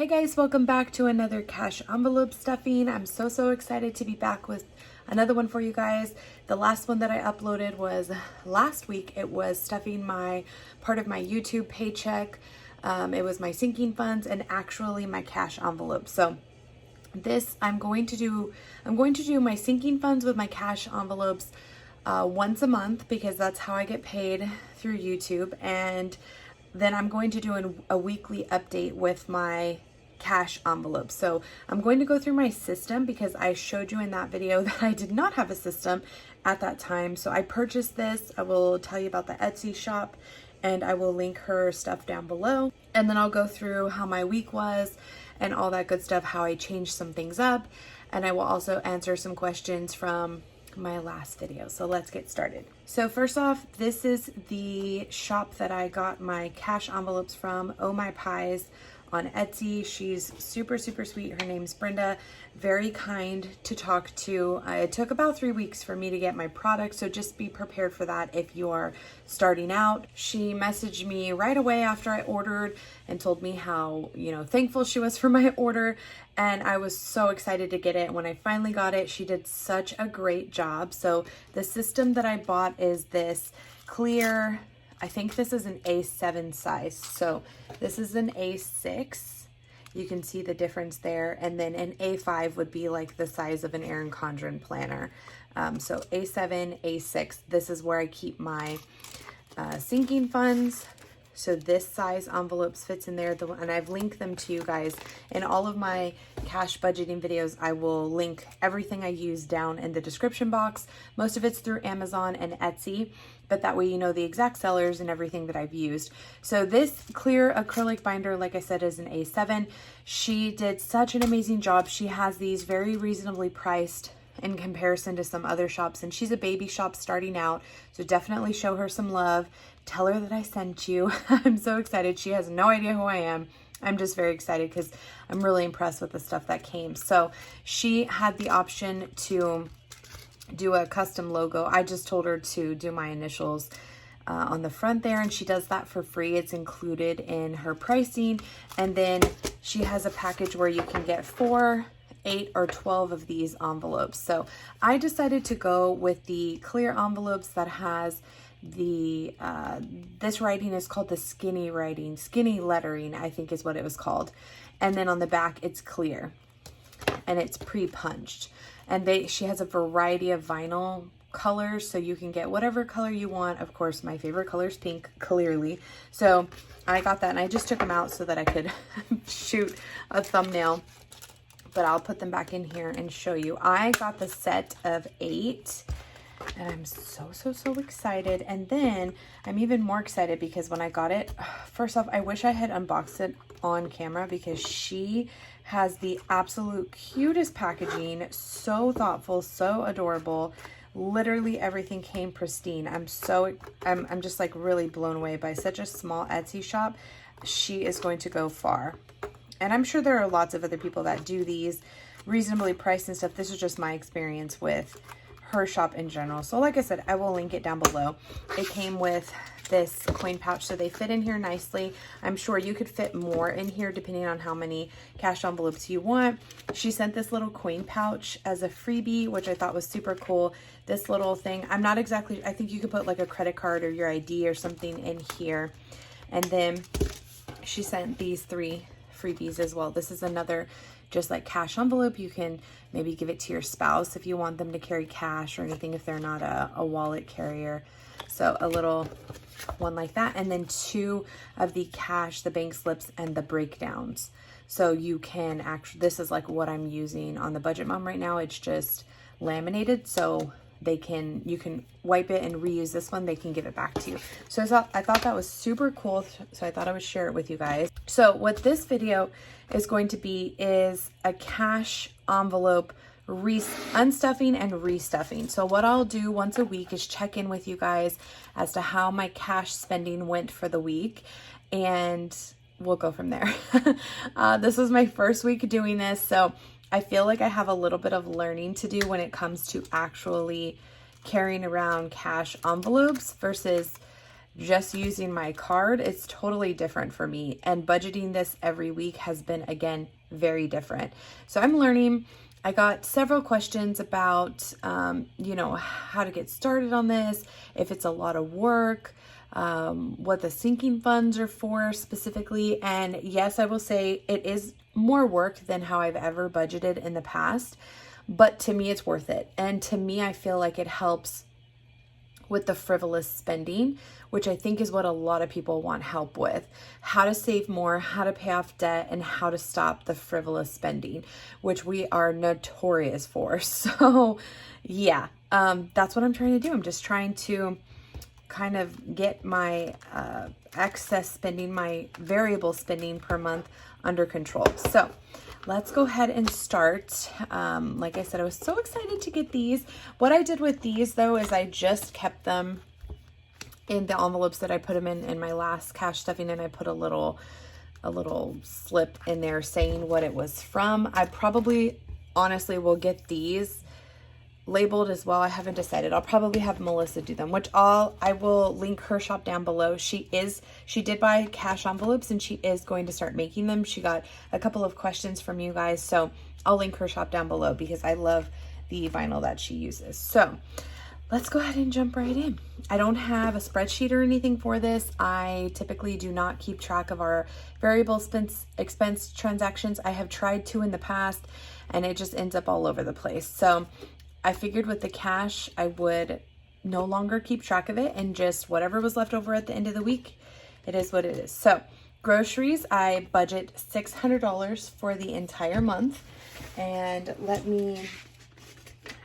Hey guys, welcome back to another cash envelope stuffing. I'm so excited to be back with another one for you guys. The last one that I uploaded was last week. It was stuffing my part of my YouTube paycheck. It was my sinking funds and actually my cash envelope. So this I'm going to do my sinking funds with my cash envelopes once a month because that's how I get paid through YouTube, and then I'm going to do a weekly update with my cash envelope. So I'm going to go through my system because I showed you in that video that I did not have a system at that time. So I purchased this. I will tell you about the Etsy shop and I will link her stuff down below. And then I'll go through how my week was and all that good stuff, how I changed some things up. And I will also answer some questions from my last video. So let's get started. So first off, this is the shop that I got my cash envelopes from, Oh My Pies on Etsy. She's super sweet. Her name's Brenda. Very kind to talk to. It took about 3 weeks for me to get my product, so just be prepared for that if you're starting out. She messaged me right away after I ordered and told me how, thankful she was for my order, and I was so excited to get it. When I finally got it, she did such a great job. So the system that I bought is this clear, I think this is an A7 size. So this is an A6. You can see the difference there. And then an A5 would be like the size of an Erin Condren planner. So A7, A6, this is where I keep my sinking funds. So this size envelopes fits in there, and I've linked them to you guys in all of my cash budgeting videos. I will link everything I use down in the description box. Most of it's through Amazon and Etsy, but that way you know the exact sellers and everything that I've used. So this clear acrylic binder, like I said, is an A7. She did such an amazing job. She has these very reasonably priced in comparison to some other shops, and she's a baby shop starting out, so definitely show her some love. Tell her that I sent you. I'm so excited. She has no idea who I am. I'm just very excited because I'm really impressed with the stuff that came. So she had the option to do a custom logo. I just told her to do my initials on the front there, and she does that for free. It's included in her pricing. And then she has a package where you can get 4, 8, or 12 of these envelopes. So I decided to go with the clear envelopes that has the this writing is called the skinny lettering, I think is what it was called. And then on the back it's clear and it's pre-punched, and she has a variety of vinyl colors, so you can get whatever color you want. Of course, my favorite color is pink, clearly. So I got that, and I just took them out so that I could shoot a thumbnail, but I'll put them back in here and show you. I got the set of 8. And I'm so excited. And then I'm even more excited because when I got it, first off, I wish I had unboxed it on camera because she has the absolute cutest packaging. So thoughtful, so adorable. Literally everything came pristine. I'm just like really blown away by such a small Etsy shop. She is going to go far. And I'm sure there are lots of other people that do these reasonably priced and stuff. This is just my experience with her shop in general. So like I said, I will link it down below. It came with this coin pouch, so they fit in here nicely. I'm sure you could fit more in here depending on how many cash envelopes you want. She sent this little coin pouch as a freebie, which I thought was super cool. This little thing, I'm not exactly, I think you could put like a credit card or your ID or something in here. And then she sent these 3 freebies as well. This is another just like cash envelope. You can maybe give it to your spouse if you want them to carry cash or anything, if they're not a wallet carrier. So a little one like that. And then 2 of the cash, the bank slips, and the breakdowns. So you can actually, this is like what I'm using on the Budget Mom right now. It's just laminated, so you can wipe it and reuse this one. They can give it back to you. So I thought that was super cool. So I thought I would share it with you guys. So what this video is going to be is a cash envelope unstuffing and restuffing. So what I'll do once a week is check in with you guys as to how my cash spending went for the week, and we'll go from there. This was my first week doing this, so I feel like I have a little bit of learning to do when it comes to actually carrying around cash envelopes versus just using my card, it's totally different for me. And budgeting this every week has been, again, very different. So I'm learning. I got several questions about, you know, how to get started on this, if it's a lot of work, what the sinking funds are for specifically. And yes, I will say it is more work than how I've ever budgeted in the past, but to me, it's worth it. And to me, I feel like it helps with the frivolous spending, which I think is what a lot of people want help with. How to save more, how to pay off debt, and how to stop the frivolous spending, which we are notorious for. So yeah, that's what I'm trying to do. I'm just trying to kind of get my excess spending, my variable spending per month under control. So let's go ahead and start. Like I said, I was so excited to get these. What I did with these though is I just kept them in the envelopes that I put them in my last cash stuffing, and I put a little slip in there saying what it was from. I probably honestly will get these labeled as well. I haven't decided. I'll probably have Melissa do them, which I will link her shop down below. She did buy cash envelopes and she is going to start making them. She got a couple of questions from you guys, so I'll link her shop down below because I love the vinyl that she uses. So let's go ahead and jump right in. I don't have a spreadsheet or anything for this. I typically do not keep track of our variable expense transactions. I have tried to in the past and it just ends up all over the place. So I figured with the cash, I would no longer keep track of it and just whatever was left over at the end of the week, it is what it is. So groceries, I budget $600 for the entire month. And let me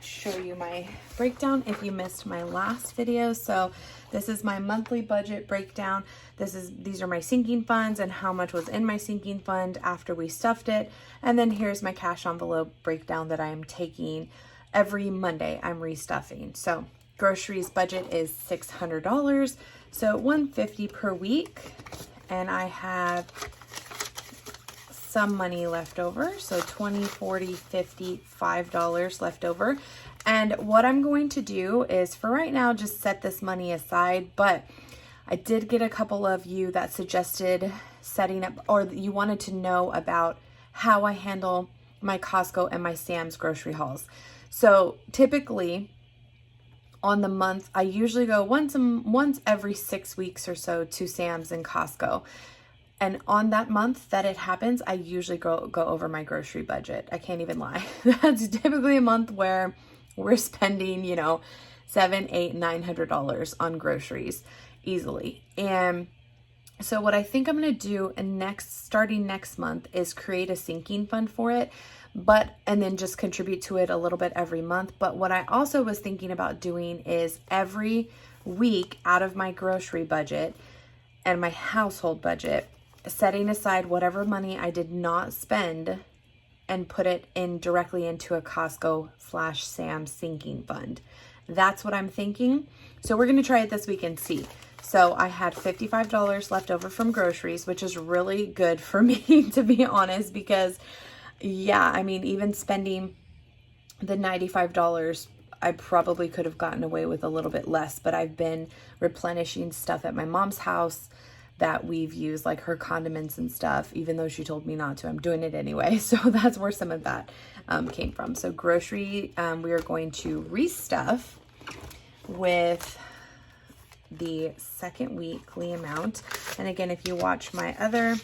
show you my breakdown if you missed my last video. So this is my monthly budget breakdown. These are my sinking funds and how much was in my sinking fund after we stuffed it. And then here's my cash envelope breakdown that I am taking every Monday. I'm restuffing. So groceries budget is $600, so $150 per week, and I have some money left over, so $20, $40, $50, $5 left over. And what I'm going to do is for right now just set this money aside, but I did get a couple of you that suggested setting up, or you wanted to know about how I handle my Costco and my Sam's grocery hauls. So typically on the month, I usually go once every 6 weeks or so to Sam's and Costco. And on that month that it happens, I usually go over my grocery budget. I can't even lie. That's typically a month where we're spending, you know, $700, $800, $900 on groceries easily. And so what I think I'm going to do starting next month is create a sinking fund for it, and then just contribute to it a little bit every month. But what I also was thinking about doing is every week out of my grocery budget and my household budget, setting aside whatever money I did not spend and put it directly into a Costco/Sam's sinking fund. That's what I'm thinking. So we're going to try it this week and see. So I had $55 left over from groceries, which is really good for me, to be honest, because yeah, I mean, even spending the $95, I probably could have gotten away with a little bit less, but I've been replenishing stuff at my mom's house that we've used, like her condiments and stuff, even though she told me not to. I'm doing it anyway. So that's where some of that came from. So grocery, we are going to restuff with the second weekly amount. And again, if you watch my other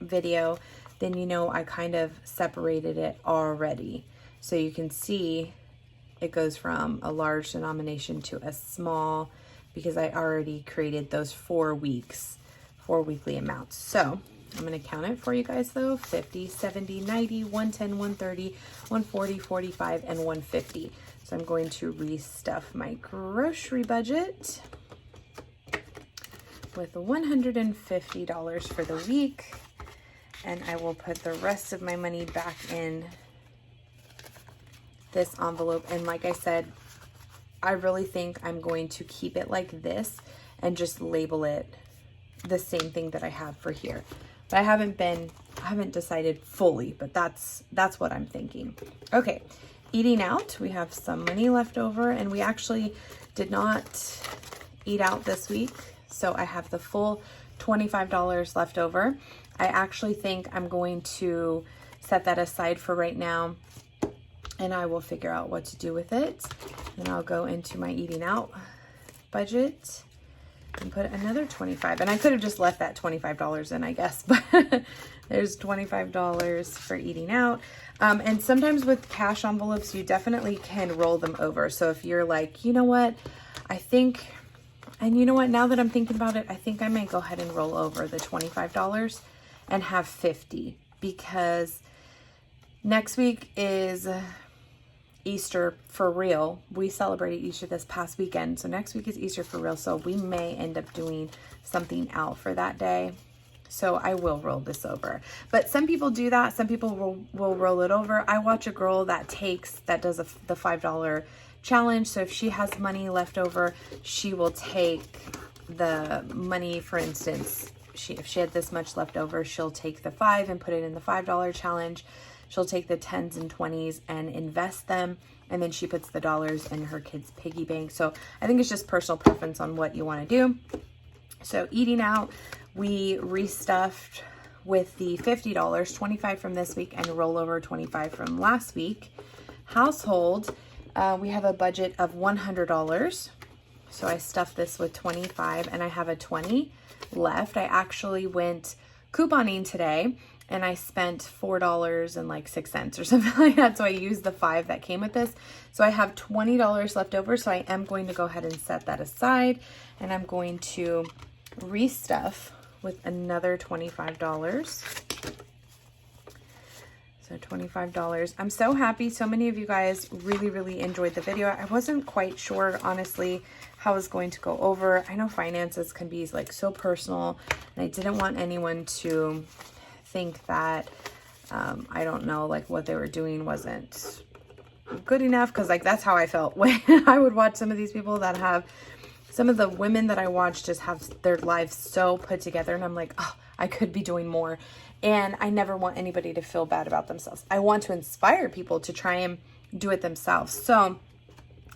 video, then you know I kind of separated it already. So you can see it goes from a large denomination to a small, because I already created those 4 weekly amounts. So I'm going to count it for you guys though. 50, 70, 90, 110, 130, 140, 45, and 150. So I'm going to restuff my grocery budget with $150 for the week. And I will put the rest of my money back in this envelope. And like I said, I really think I'm going to keep it like this and just label it the same thing that I have for here. But I haven't decided fully, but that's what I'm thinking. Okay, eating out, we have some money left over, and we actually did not eat out this week. So I have the full $25 left over. I actually think I'm going to set that aside for right now, and I will figure out what to do with it. Then I'll go into my eating out budget and put another $25. And I could have just left that $25 in, I guess, but there's $25 for eating out. And sometimes with cash envelopes, you definitely can roll them over. So if you're like, you know what, I think, and you know what, now that I'm thinking about it, I think I might go ahead and roll over the $25 and have 50, because next week is Easter for real. We celebrated Easter this past weekend. So next week is Easter for real. So we may end up doing something out for that day. So I will roll this over. But some people do that. Some people will roll it over. I watch a girl that does the $5 challenge. So if she has money left over, she will take the money, for instance, if she had this much left over, she'll take the $5 and put it in the $5 challenge. She'll take the 10s and 20s and invest them, and then she puts the dollars in her kids' piggy bank. So I think it's just personal preference on what you want to do. So eating out, we restuffed with the $50, 25 from this week and rollover 25 from last week. Household, we have a budget of $100. So I stuffed this with 25 and I have a 20 left. I actually went couponing today and I spent $4.06 or something like that. So I used the 5 that came with this. So I have $20 left over. So I am going to go ahead and set that aside, and I'm going to restuff with another $25. So $25. I'm so happy. So many of you guys really enjoyed the video. I wasn't quite sure, honestly, how I was going to go over. I know finances can be like so personal, and I didn't want anyone to think that, I don't know, like what they were doing wasn't good enough. Cause like, that's how I felt when I would watch some of these people that have, some of the women that I watch just have their lives so put together. And I'm like, oh, I could be doing more. And I never want anybody to feel bad about themselves. I want to inspire people to try and do it themselves. So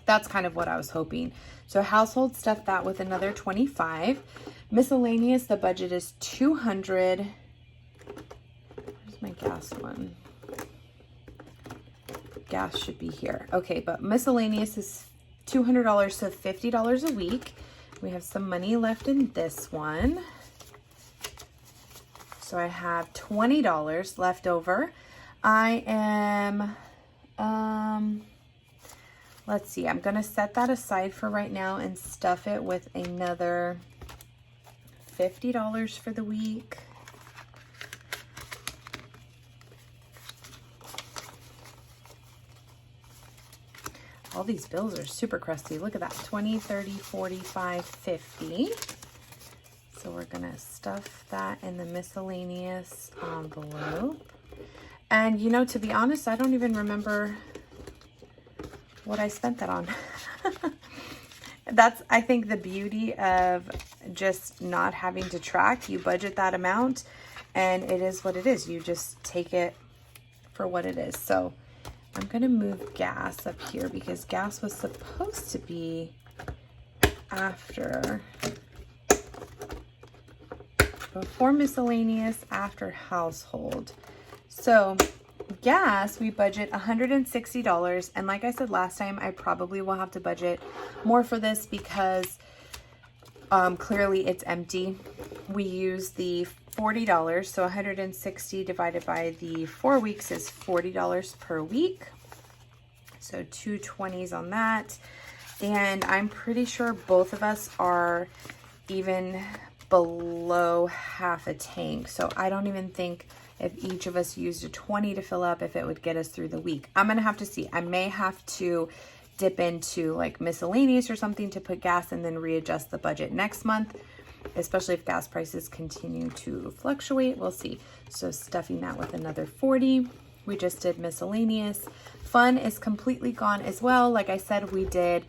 that's kind of what I was hoping. So household stuff, that with another 25. Miscellaneous, the budget is $200. Where's my gas one? Gas should be here. Okay, but miscellaneous is $200, so $50 a week. We have some money left in this one. So I have $20 left over. I am, let's see, I'm going to set that aside for right now and stuff it with another $50 for the week. All these bills are super crusty. Look at that, 20, 30, 45, 50. So we're gonna stuff that in the miscellaneous envelope. And you know, to be honest, I don't even remember what I spent that on. That's, I think, the beauty of just not having to track. You budget that amount and it is what it is. You just take it for what it is. So I'm gonna move gas up here because gas was supposed to be after, before miscellaneous, after household. So gas, we budget $160. And like I said last time, I probably will have to budget more for this because clearly it's empty. We use the $40, so 160 divided by the 4 weeks is $40 per week. So 2 20s on that. And I'm pretty sure both of us are even below half a tank. So I don't even think if each of us used a 20 to fill up, if it would get us through the week. I'm gonna have to see. I may have to dip into like miscellaneous or something to put gas and then readjust the budget next month, especially if gas prices continue to fluctuate. We'll see. So stuffing that with another 40. We just did miscellaneous. Fun is completely gone as well. Like I said, we did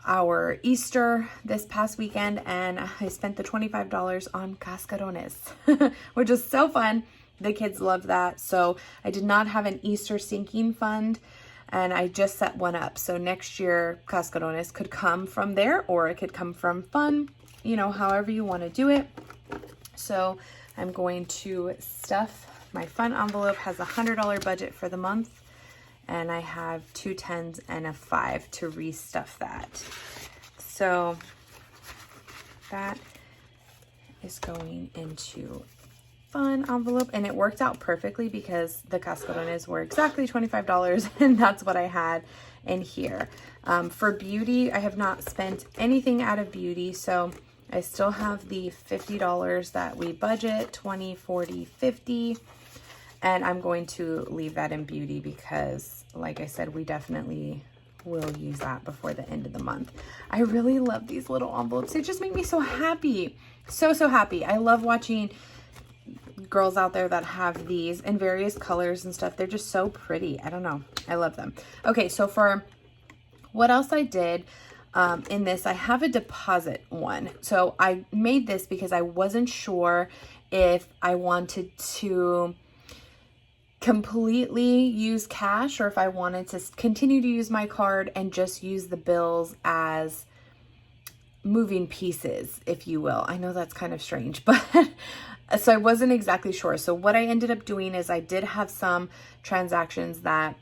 our Easter this past weekend and I spent the $25 on cascarones, which is so fun. The kids love that. So I did not have an Easter sinking fund and I just set one up. So next year cascarones could come from there or it could come from fun. you know, however you want to do it. So I'm going to stuff my fun envelope. Has a $100 budget for the month, and I have 2 10s and a 5 to restuff that. So that is going into fun envelope, and it worked out perfectly because the cascarones were exactly $25 and that's what I had in here. For beauty, I have not spent anything out of beauty, so I still have the $50 that we budget, 20, 40, 50, and I'm going to leave that in beauty because, like I said, we definitely will use that before the end of the month. I really love these little envelopes. They just make me so happy. So happy. I love watching girls out there that have these in various colors and stuff. They're just so pretty. I don't know. I love them. Okay, so for what else I did in this, I have a deposit one. So I made this because I wasn't sure if I wanted to completely use cash or if I wanted to continue to use my card and just use the bills as moving pieces, if you will. I know that's kind of strange, but so I wasn't exactly sure. So what I ended up doing is I did have some transactions that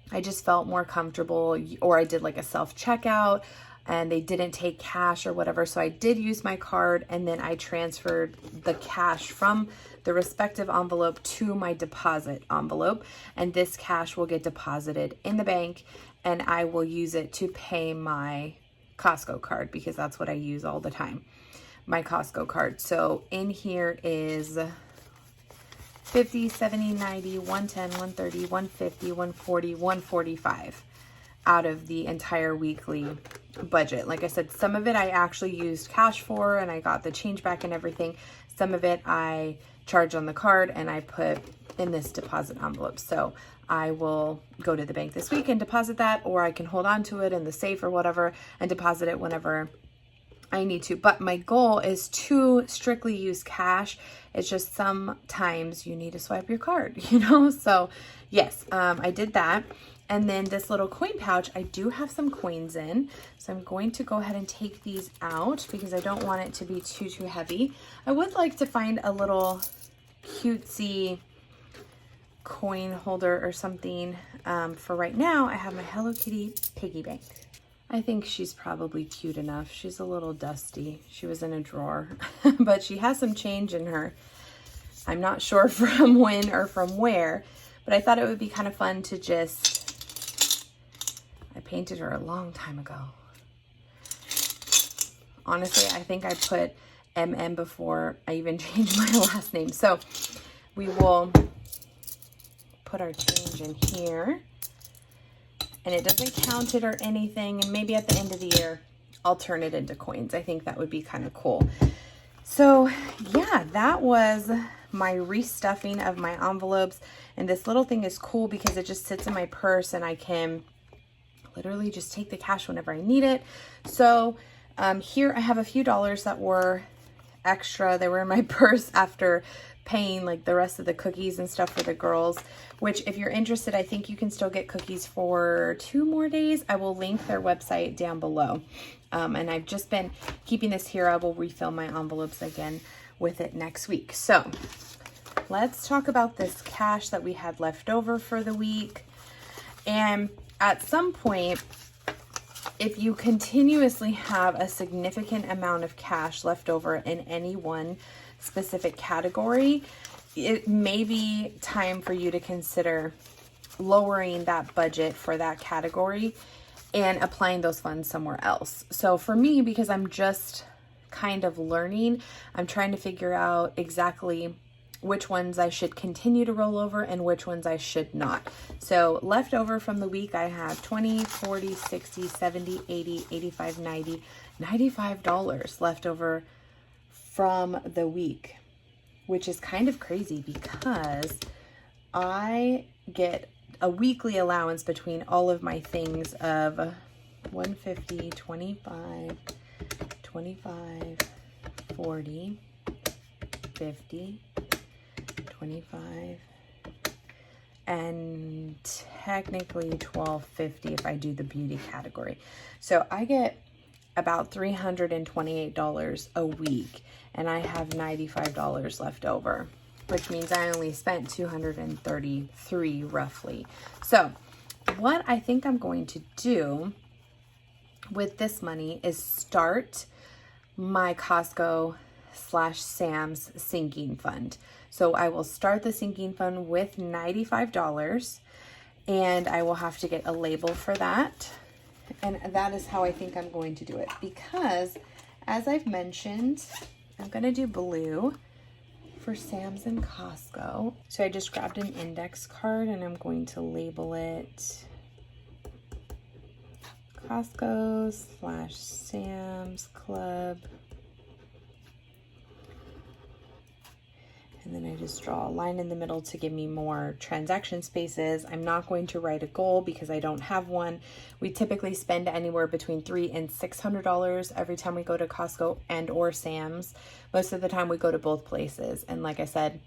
I just felt more comfortable, or I did like a self-checkout and they didn't take cash or whatever. So I did use my card, and then I transferred the cash from the respective envelope to my deposit envelope. And this cash will get deposited in the bank, and I will use it to pay my Costco card because that's what I use all the time, my Costco card. So in here is 50, 70, 90, 110, 130, 150, 140, 145 out of the entire weekly budget. Like I said, some of it I actually used cash for and I got the change back and everything. Some of it I charged on the card and I put in this deposit envelope. So I will go to the bank this week and deposit that, or I can hold on to it in the safe or whatever and deposit it whenever I need to. But my goal is to strictly use cash. It's just sometimes you need to swipe your card, you know? So yes, I did that. And then this little coin pouch, I do have some coins in. So I'm going to go ahead and take these out because I don't want it to be too heavy. I would like to find a little cutesy coin holder or something. For right now, I have my Hello Kitty piggy bank. I think she's probably cute enough. She's a little dusty. She was in a drawer, but she has some change in her. I'm not sure from when or from where, but I thought it would be kind of fun to just, I painted her a long time ago. Honestly, I think I put MM before I even changed my last name. So we will put our change in here. And it doesn't count it or anything. And maybe at the end of the year, I'll turn it into coins. I think that would be kind of cool. So yeah, that was my restuffing of my envelopes. And this little thing is cool because it just sits in my purse and I can literally just take the cash whenever I need it. So here I have a few dollars that were extra. They were in my purse after paying like the rest of the cookies and stuff for the girls, which if you're interested, I think you can still get cookies for 2 more days. I will link their website down below. And I've just been keeping this here. I will refill my envelopes again with it next week. So let's talk about this cash that we had left over for the week. And at some point, if you continuously have a significant amount of cash left over in any one specific category, it may be time for you to consider lowering that budget for that category and applying those funds somewhere else. So for me, because I'm just kind of learning, I'm trying to figure out exactly which ones I should continue to roll over and which ones I should not. So left over from the week, I have 20, 40, 60, 70, 80, 85, 90, $95 left over from the week, which is kind of crazy because I get a weekly allowance between all of my things of 150, 25, 25, 40, 50, 25, and technically $12.50 if I do the beauty category. So I get about $328 a week, and I have $95 left over, which means I only spent $233 roughly. So what I think I'm going to do with this money is start my Costco/Sam's sinking fund. So I will start the sinking fund with $95, and I will have to get a label for that. And that is how I think I'm going to do it, because as I've mentioned, I'm going to do blue for Sam's and Costco. So I just grabbed an index card and I'm going to label it Costco/Sam's Club. And then I just draw a line in the middle to give me more transaction spaces. I'm not going to write a goal because I don't have one. We typically spend anywhere between $300 and $600 every time we go to Costco and or Sam's. Most of the time we go to both places. And like I said,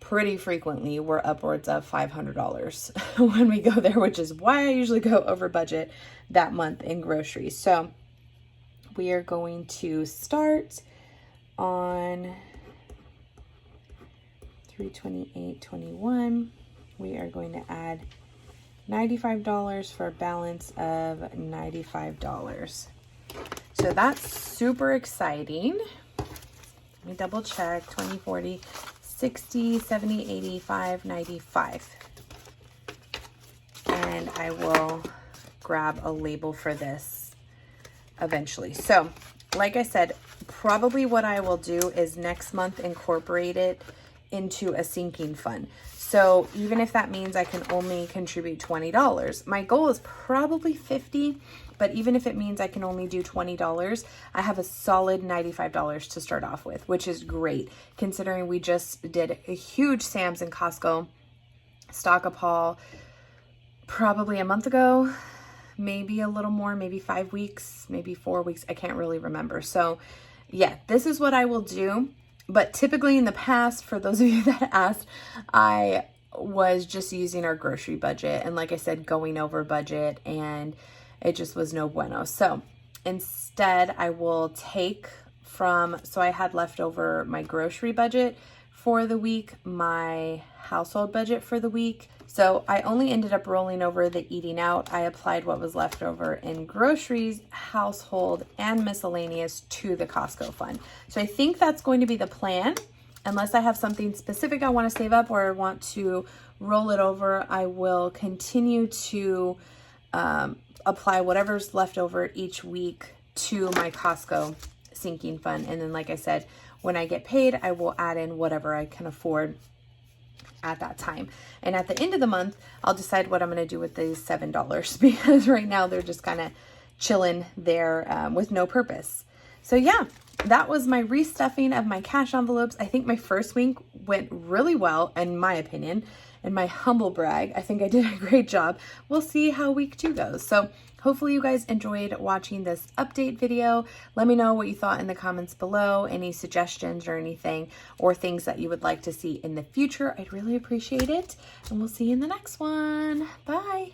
pretty frequently we're upwards of $500 when we go there, which is why I usually go over budget that month in groceries. So we are going to start on $328.21. We are going to add $95 for a balance of $95. So that's super exciting. Let me double check. 20, 40, 60, 70, 85, 95. And I will grab a label for this eventually. So like I said, probably what I will do is next month incorporate it into a sinking fund. So even if that means I can only contribute $20, my goal is probably $50, but even if it means I can only do $20, I have a solid $95 to start off with, which is great considering we just did a huge Sam's and Costco stock-up haul probably a month ago, maybe a little more, maybe 5 weeks, maybe 4 weeks. I can't really remember. So yeah, this is what I will do. But typically in the past, for those of you that asked, I was just using our grocery budget. And like I said, going over budget, and it just was no bueno. So instead, I will take from, so I had left over my grocery budget for the week, my household budget for the week. So I only ended up rolling over the eating out. I applied what was left over in groceries, household, and miscellaneous to the Costco fund. So I think that's going to be the plan. Unless I have something specific I want to save up or I want to roll it over, I will continue to apply whatever's left over each week to my Costco sinking fund. And then, like I said, when I get paid, I will add in whatever I can afford at that time. And at the end of the month, I'll decide what I'm going to do with these $7 because right now they're just kind of chilling there with no purpose. So yeah, that was my restuffing of my cash envelopes. I think my first week went really well, in my opinion, and my humble brag, I think I did a great job. We'll see how week 2 goes. So hopefully you guys enjoyed watching this update video. Let me know what you thought in the comments below, any suggestions or anything, or things that you would like to see in the future. I'd really appreciate it. And we'll see you in the next one. Bye.